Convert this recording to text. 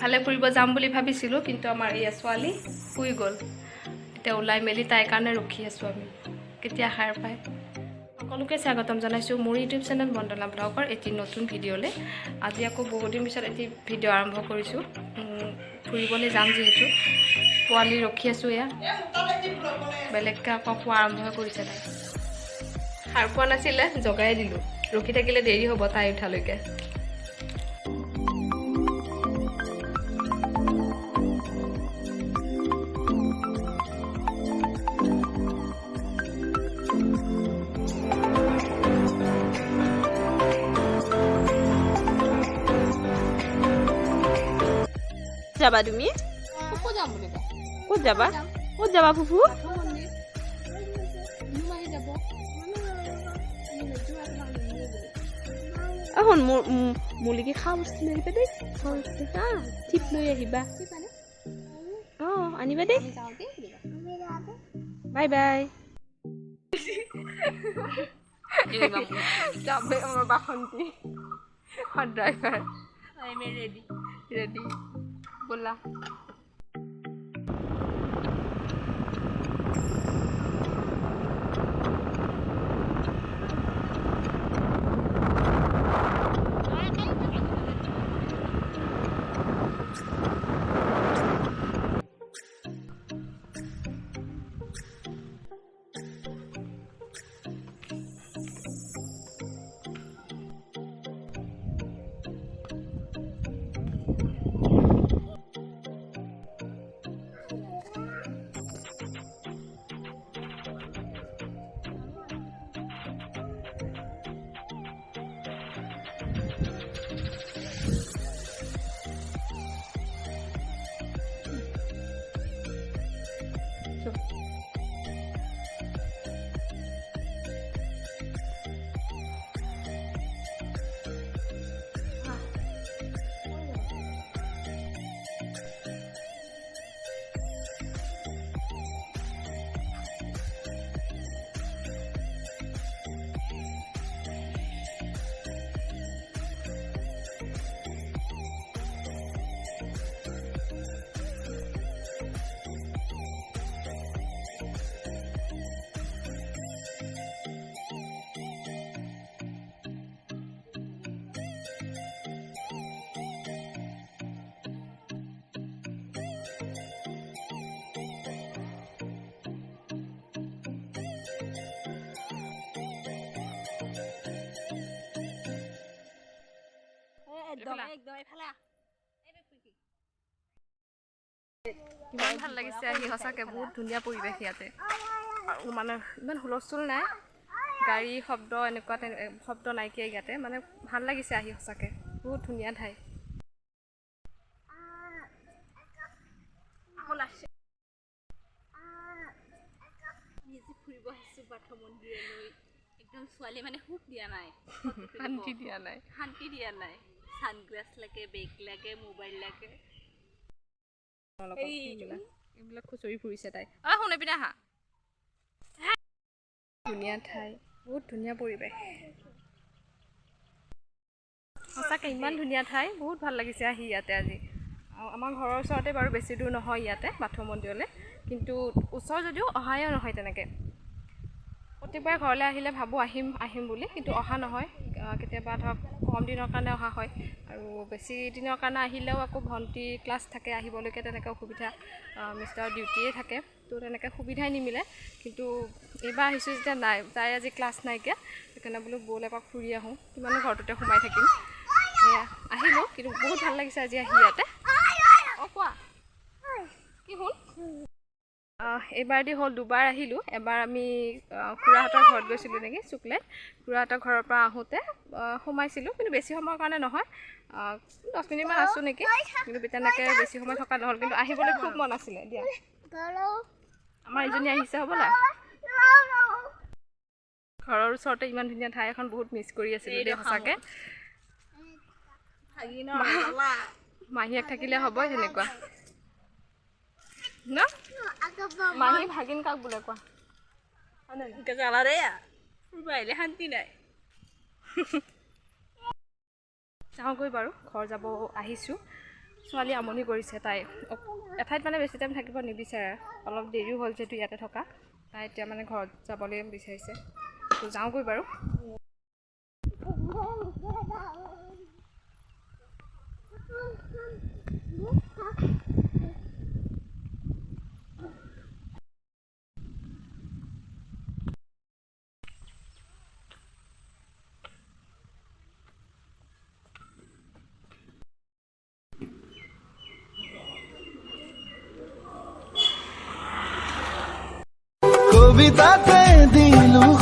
ইফালে ফুৰিব যাম বুলি ভাবিছিলোঁ, কিন্তু আমাৰ এই ছোৱালী শুই গ'ল। এতিয়া ওলাই মেলি তাইৰ কাৰণে ৰখি আছোঁ আমি, কেতিয়া সাৰ পায়। সকলোকে স্বাগতম জনাইছোঁ মোৰ ইউটিউব চেনেল বন্দনা ব্লগৰ এটি নতুন ভিডিঅ'লৈ। আজি আকৌ বহুদিন পিছত এটি ভিডিঅ' আৰম্ভ কৰিছোঁ। ফুৰিবলৈ যাম যিহেতু, পোৱালি ৰখি আছোঁ। এয়া বেলেগকৈ আকৌ খোৱা আৰম্ভ কৰিছে তাই। সাৰ পোৱা নাছিলে, জগাই দিলোঁ। ৰখি থাকিলে দেৰি হ'ব তাই উঠালৈকে। যাবা তুমি? ক'ত যাবা? ক'ত যাবা ফুফু? এখন মুৰ্গী খোৱা বস্তু লৈ আহিবা দেই। টিপ লৈ আহিবা। অঁ আনিবা দেই। Bye bye. যাবে আমার বাসন্তী ড্রাইভার রেডি রেডি বললা ইমান ভাল লাগিছে আহি, সঁচাকৈ বহুত ধুনীয়া পৰিৱেশ ইয়াতে। আৰু মানে ইমান হুলস্থুল নাই, গাড়ী শব্দ এনেকুৱা শব্দ নাইকিয়া ইয়াতে। মানে ভাল লাগিছে আহি সঁচাকৈ, বহুত ধুনীয়া ঠাই। ফুৰিব আহিছোঁ বাথ মন্দিৰলৈ। একদম ছোৱালী মানে সুখ দিয়া নাই, শান্তি দিয়া নাই, শান্তি দিয়া নাই। ছানগ্লাছ লাগে, বেগ লাগে, মোবাইল লাগে। এইবিলাক খুচৰি ফুৰিছে তাই। শুনে পিনে আহা। ধুনীয়া ঠাই, বহুত ধুনীয়া পৰিৱেশ। সঁচাকৈ ইমান ধুনীয়া ঠাই, বহুত ভাল লাগিছে আহি ইয়াতে আজি। আমাৰ ঘৰৰ ওচৰতে বাৰু বেছি দূৰ নহয় ইয়াতে বাথ মন্দিৰলৈ, কিন্তু ওচৰ যদিও অহাও নহয় তেনেকৈ। প্ৰত্যেকবাৰ ঘৰলৈ আহিলে ভাবোঁ আহিম আহিম বুলি, কিন্তু অহা নহয়। কেতিয়াবা ধৰক কম দিনৰ কাৰণে অহা হয়, আৰু বেছি দিনৰ কাৰণে আহিলেও আকৌ ভণ্টি ক্লাছ থাকে, আহিবলৈকে তেনেকৈ অসুবিধা। মিষ্টাৰৰ ডিউটিয়ে থাকে, তো তেনেকৈ সুবিধাই নিমিলে। কিন্তু এইবাৰ আহিছোঁ যেতিয়া নাই, তাই আজি ক্লাছ নাইকিয়া, সেইকাৰণে বোলো ব'ল এপাক ফুৰি আহোঁ, কিমানো ঘৰটোতে সোমাই থাকিম। এয়া আহিলোঁ, কিন্তু বহুত ভাল লাগিছে আজি আহি ইয়াতে। অঁ কোৱা কি হ'ল? এইবাৰ দি হ'ল দুবাৰ আহিলোঁ। এবাৰ আমি খুৰাহঁতৰ ঘৰত গৈছিলোঁ নেকি, শুক্লেট। খুৰাহঁতৰ ঘৰৰ পৰা আহোঁতে সোমাইছিলোঁ, কিন্তু বেছি সময়ৰ কাৰণে নহয়, 10 মিনিটমান আছোঁ নেকি। কিন্তু তেনেকৈ বেছি সময় থকা নহ'ল, কিন্তু আহিবলৈ খুব মন আছিলে দিয়া। আমাৰ ইজনী আহিছে হ'বলা। ঘৰৰ ওচৰতে ইমান ধুনীয়া ঠাই এখন বহুত মিছ কৰি আছিলোঁ দেই সঁচাকৈ। মাহীয়েক থাকিলে হ'বই তেনেকুৱা ন। মাহী ভাগিন কাক বোলে কোৱা? শান্তি নাই। যাওঁগৈ বাৰু, ঘৰ যাব আহিছোঁ। ছোৱালী আমনি কৰিছে তাই এঠাইত মানে বেছি টাইম থাকিব নিবিচাৰে অলপ দেৰিও হ'ল যিহেতু ইয়াতে থকা তাই এতিয়া মানে ঘৰত যাবলৈ বিচাৰিছে তো যাওঁগৈ বাৰু কবিতাতে দিলু